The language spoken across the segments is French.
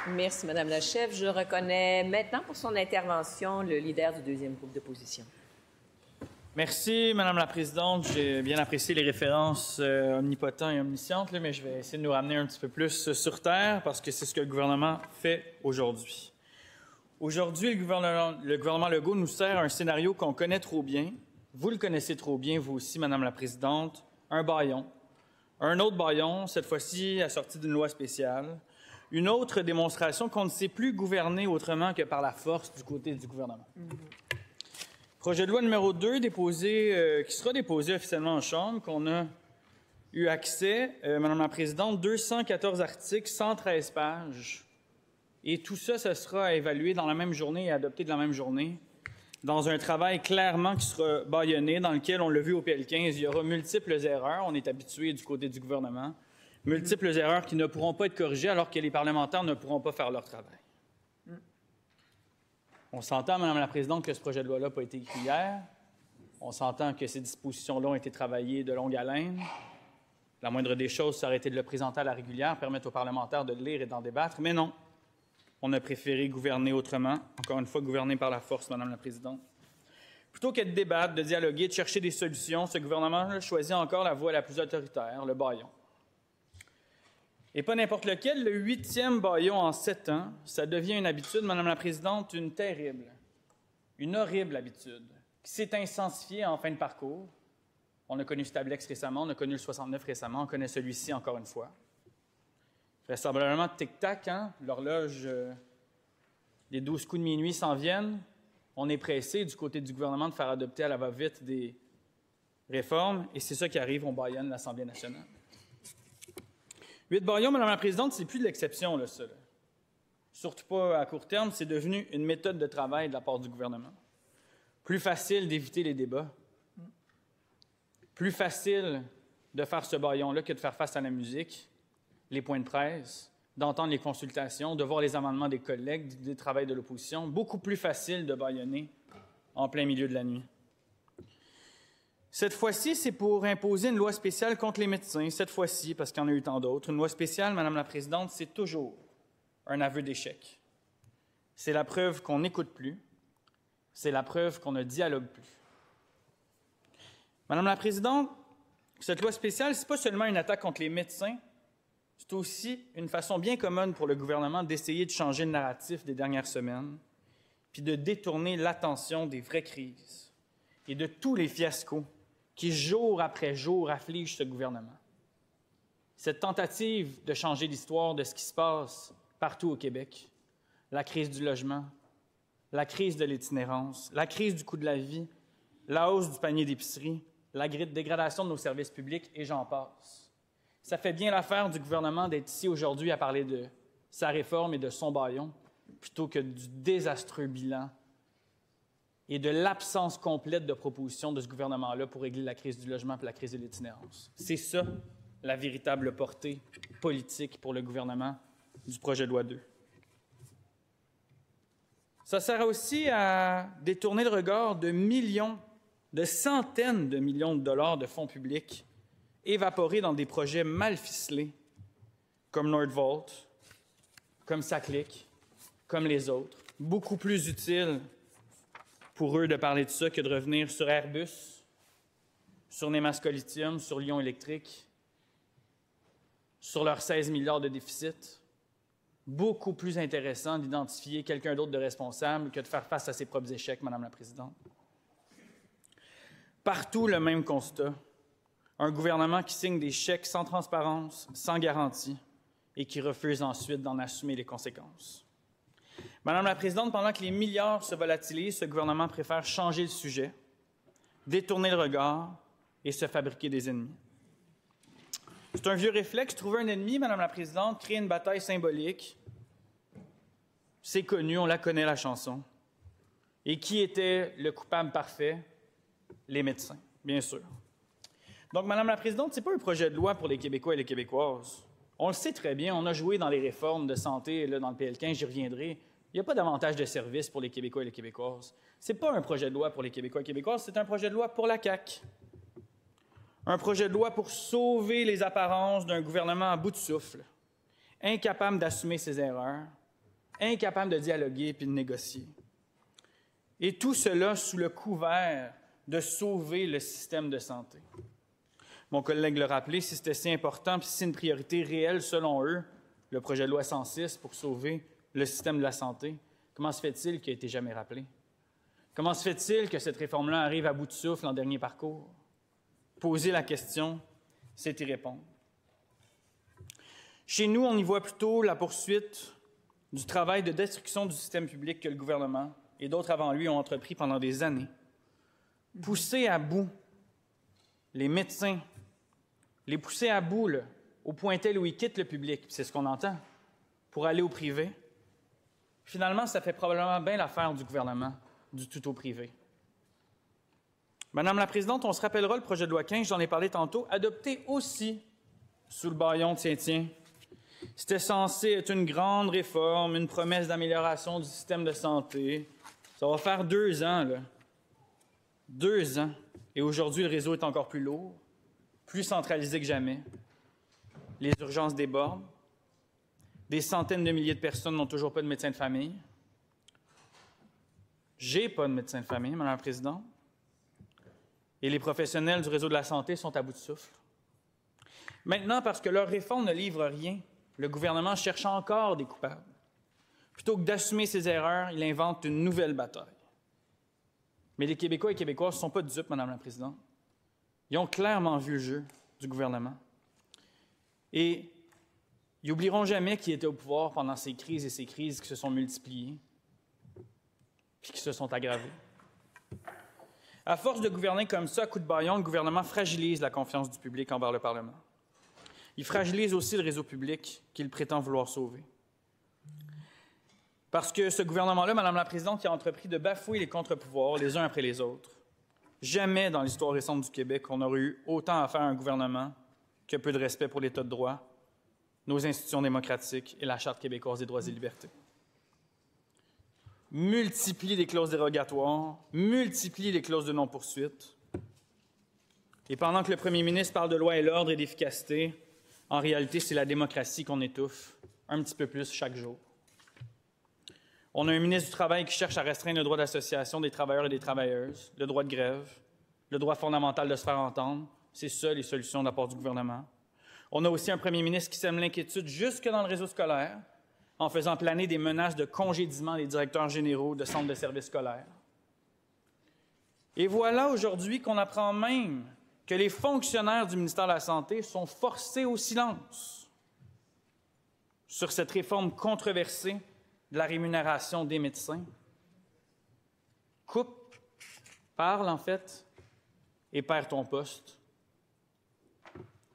Merci, Madame la chef. Je reconnais maintenant pour son intervention le leader du deuxième groupe d'opposition. Merci, Madame la Présidente. J'ai bien apprécié les références omnipotentes et omniscientes, mais je vais essayer de nous ramener un petit peu plus sur terre parce que c'est ce que le gouvernement fait aujourd'hui. Aujourd'hui, le gouvernement Legault nous sert un scénario qu'on connaît trop bien. Vous le connaissez trop bien, vous aussi, Madame la Présidente. Un bâillon. Un autre bâillon, cette fois-ci assorti d'une loi spéciale. Une autre démonstration qu'on ne sait plus gouverner autrement que par la force du côté du gouvernement. Projet de loi numéro 2 qui sera déposé officiellement en Chambre, qu'on a eu accès, Madame la Présidente, 214 articles, 113 pages. Et tout ça, ce sera évalué dans la même journée et adopté dans la même journée, dans un travail clairement qui sera bâillonné, dans lequel, on l'a vu au PL15, il y aura multiples erreurs. On est habitué du côté du gouvernement. Multiples erreurs qui ne pourront pas être corrigées alors que les parlementaires ne pourront pas faire leur travail. On s'entend, Madame la Présidente, que ce projet de loi-là n'a pas été écrit hier. On s'entend que ces dispositions-là ont été travaillées de longue haleine. La moindre des choses, ça aurait été de le présenter à la régulière, permettre aux parlementaires de le lire et d'en débattre. Mais non, on a préféré gouverner autrement. Encore une fois, gouverner par la force, Madame la Présidente. Plutôt que de débattre, de dialoguer, de chercher des solutions, ce gouvernement choisit encore la voie la plus autoritaire, le bâillon. Et pas n'importe lequel, le 8e bâillon en 7 ans, ça devient une habitude, Madame la Présidente, une horrible habitude, qui s'est intensifiée en fin de parcours. On a connu Stablex récemment, on a connu le 69 récemment, on connaît celui-ci encore une fois. Vraisemblablement, tic-tac, l'horloge, les 12 coups de minuit s'en viennent. On est pressé du côté du gouvernement de faire adopter à la va-vite des réformes, et c'est ça qui arrive, on bâillonne l'Assemblée nationale. 8 bâillons, Madame la Présidente, c'est plus de l'exception, là, ça. Surtout pas à court terme, c'est devenu une méthode de travail de la part du gouvernement. Plus facile d'éviter les débats. Plus facile de faire ce bâillon-là que de faire face à la musique, les points de presse, d'entendre les consultations, de voir les amendements des collègues, du travail de l'opposition. Beaucoup plus facile de bâillonner en plein milieu de la nuit. Cette fois-ci, c'est pour imposer une loi spéciale contre les médecins. Cette fois-ci, parce qu'il y en a eu tant d'autres. Une loi spéciale, Madame la Présidente, c'est toujours un aveu d'échec. C'est la preuve qu'on n'écoute plus. C'est la preuve qu'on ne dialogue plus. Madame la Présidente, cette loi spéciale, ce n'est pas seulement une attaque contre les médecins, c'est aussi une façon bien commune pour le gouvernement d'essayer de changer le narratif des dernières semaines, puis de détourner l'attention des vraies crises et de tous les fiascos qui, jour après jour, afflige ce gouvernement. Cette tentative de changer l'histoire de ce qui se passe partout au Québec, la crise du logement, la crise de l'itinérance, la crise du coût de la vie, la hausse du panier d'épicerie, la dégradation de nos services publics, et j'en passe. Ça fait bien l'affaire du gouvernement d'être ici aujourd'hui à parler de sa réforme et de son bâillon, plutôt que du désastreux bilan et de l'absence complète de propositions de ce gouvernement-là pour régler la crise du logement et la crise de l'itinérance. C'est ça, la véritable portée politique pour le gouvernement du projet de loi 2. Ça sert aussi à détourner le regard de millions, de centaines de millions de dollars de fonds publics évaporés dans des projets mal ficelés, comme Nordvolt, comme Saclic, comme les autres. Beaucoup plus utile pour eux de parler de ça que de revenir sur Airbus, sur Nemaska Lithium, sur Lion Électrique, sur leurs 16 milliards de déficit. Beaucoup plus intéressant d'identifier quelqu'un d'autre de responsable que de faire face à ses propres échecs, Madame la Présidente. Partout, le même constat. Un gouvernement qui signe des chèques sans transparence, sans garantie, et qui refuse ensuite d'en assumer les conséquences. Madame la Présidente, pendant que les milliards se volatilisent, ce gouvernement préfère changer le sujet, détourner le regard et se fabriquer des ennemis. C'est un vieux réflexe. Trouver un ennemi, Madame la Présidente, créer une bataille symbolique. C'est connu, on la connaît, la chanson. Et qui était le coupable parfait? Les médecins, bien sûr. Donc, Madame la Présidente, ce n'est pas un projet de loi pour les Québécois et les Québécoises. On le sait très bien, on a joué dans les réformes de santé, là, dans le PL15, j'y reviendrai. Il n'y a pas davantage de services pour les Québécois et les Québécoises. Ce n'est pas un projet de loi pour les Québécois et Québécoises, c'est un projet de loi pour la CAQ. Un projet de loi pour sauver les apparences d'un gouvernement à bout de souffle, incapable d'assumer ses erreurs, incapables de dialoguer puis de négocier. Et tout cela sous le couvert de sauver le système de santé. Mon collègue l'a rappelé, si c'était si important puis si c'est une priorité réelle selon eux, le projet de loi 106 pour sauver le système de la santé, comment se fait-il qu'il n'a été jamais rappelé? Comment se fait-il que cette réforme-là arrive à bout de souffle en dernier parcours? Poser la question, c'est y répondre. Chez nous, on y voit plutôt la poursuite du travail de destruction du système public que le gouvernement et d'autres avant lui ont entrepris pendant des années. Pousser à bout les médecins, les pousser à bout là, au point tel où ils quittent le public, c'est ce qu'on entend, pour aller au privé. Finalement, ça fait probablement bien l'affaire du gouvernement, du tout au privé. Madame la Présidente, on se rappellera le projet de loi 15, j'en ai parlé tantôt, adopté aussi sous le bâillon de tiens. C'était censé être une grande réforme, une promesse d'amélioration du système de santé. Ça va faire 2 ans, là. 2 ans. Et aujourd'hui, le réseau est encore plus lourd, plus centralisé que jamais. Les urgences débordent. Des centaines de milliers de personnes n'ont toujours pas de médecin de famille. J'ai pas de médecin de famille, Madame la Présidente. Et les professionnels du réseau de la santé sont à bout de souffle. Maintenant, parce que leur réforme ne livre rien, le gouvernement cherche encore des coupables. Plutôt que d'assumer ses erreurs, il invente une nouvelle bataille. Mais les Québécois et Québécoises ne sont pas dupes, Madame la Présidente. Ils ont clairement vu le jeu du gouvernement. Et ils n'oublieront jamais qui était au pouvoir pendant ces crises et ces crises qui se sont multipliées puis qui se sont aggravées. À force de gouverner comme ça, à coup de bâillon, le gouvernement fragilise la confiance du public envers le Parlement. Il fragilise aussi le réseau public qu'il prétend vouloir sauver. Parce que ce gouvernement-là, Madame la Présidente, qui a entrepris de bafouer les contre-pouvoirs les uns après les autres. Jamais dans l'histoire récente du Québec, on aurait eu autant à faire à un gouvernement qui a peu de respect pour l'État de droit, nos institutions démocratiques et la Charte québécoise des droits et libertés. Multiplie les clauses dérogatoires, multiplie les clauses de non-poursuite. Et pendant que le premier ministre parle de loi et l'ordre et d'efficacité, en réalité, c'est la démocratie qu'on étouffe un petit peu plus chaque jour. On a un ministre du Travail qui cherche à restreindre le droit d'association des travailleurs et des travailleuses, le droit de grève, le droit fondamental de se faire entendre. C'est ça les solutions de la part du gouvernement. On a aussi un premier ministre qui sème l'inquiétude jusque dans le réseau scolaire en faisant planer des menaces de congédiement des directeurs généraux de centres de services scolaires. Et voilà aujourd'hui qu'on apprend même que les fonctionnaires du ministère de la Santé sont forcés au silence sur cette réforme controversée de la rémunération des médecins. Coupe, parle en fait, et perds ton poste.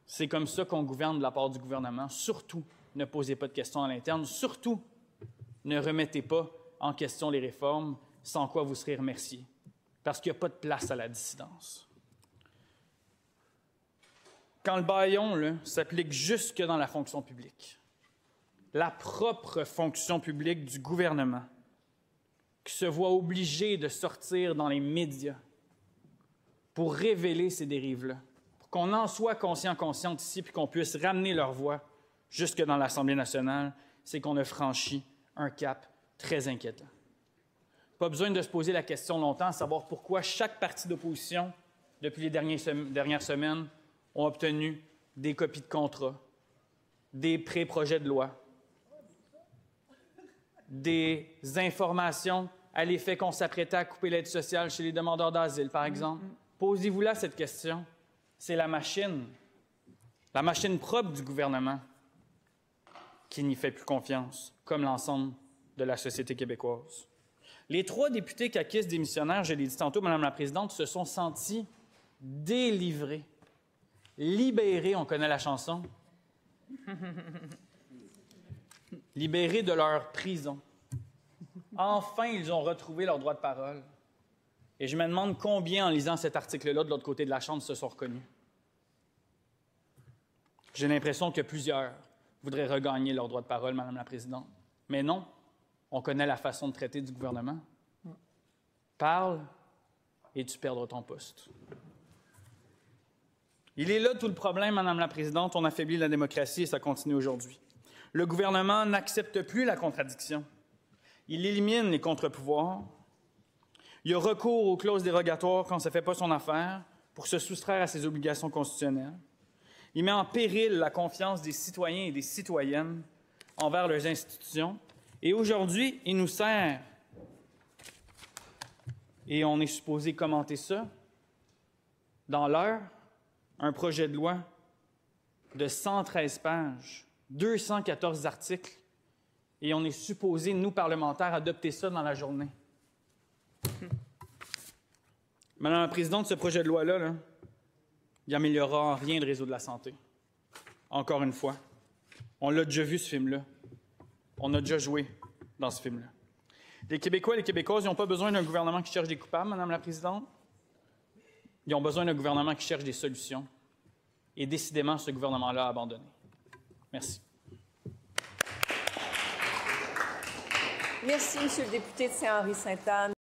C'est comme ça qu'on gouverne de la part du gouvernement. Surtout, ne posez pas de questions à l'interne. Surtout, ne remettez pas en question les réformes, sans quoi vous serez remerciés. Parce qu'il n'y a pas de place à la dissidence. Quand le bâillon là, s'applique jusque dans la fonction publique, la propre fonction publique du gouvernement, qui se voit obligé de sortir dans les médias pour révéler ces dérives-là, pour qu'on en soit consciente ici, puis qu'on puisse ramener leur voix jusque dans l'Assemblée nationale, c'est qu'on a franchi un cap très inquiétant. Pas besoin de se poser la question longtemps, à savoir pourquoi chaque parti d'opposition, depuis les dernières semaines, ont obtenu des copies de contrats, des pré-projets de loi, des informations à l'effet qu'on s'apprêtait à couper l'aide sociale chez les demandeurs d'asile, par exemple. Posez-vous là cette question. C'est la machine propre du gouvernement qui n'y fait plus confiance, comme l'ensemble de la société québécoise. Les 3 députés caquistes démissionnaires, je l'ai dit tantôt, Madame la Présidente, se sont sentis délivrés, libérés, on connaît la chanson, libérés de leur prison. Enfin, ils ont retrouvé leur droit de parole. Et je me demande combien, en lisant cet article-là, de l'autre côté de la Chambre, se sont reconnus. J'ai l'impression que plusieurs voudraient regagner leur droit de parole, Madame la Présidente. Mais non, on connaît la façon de traiter du gouvernement. Parle et tu perdras ton poste. Il est là tout le problème, Madame la Présidente. On affaiblit la démocratie et ça continue aujourd'hui. Le gouvernement n'accepte plus la contradiction. Il élimine les contre-pouvoirs. Il a recours aux clauses dérogatoires quand ça ne fait pas son affaire pour se soustraire à ses obligations constitutionnelles. Il met en péril la confiance des citoyens et des citoyennes envers leurs institutions. Et aujourd'hui, il nous sert, et on est supposé commenter ça, dans l'heure, un projet de loi de 113 pages, 214 articles, et on est supposé, nous, parlementaires, adopter ça dans la journée. Madame la Présidente, ce projet de loi-là, il n'améliorera en rien le réseau de la santé. Encore une fois, on l'a déjà vu, ce film-là. On a déjà joué dans ce film-là. Les Québécois et les Québécoises, ils n'ont pas besoin d'un gouvernement qui cherche des coupables, Madame la Présidente. Ils ont besoin d'un gouvernement qui cherche des solutions. Et décidément, ce gouvernement-là a abandonné. Merci. Merci, Monsieur le député de Saint-Henri-Sainte-Anne.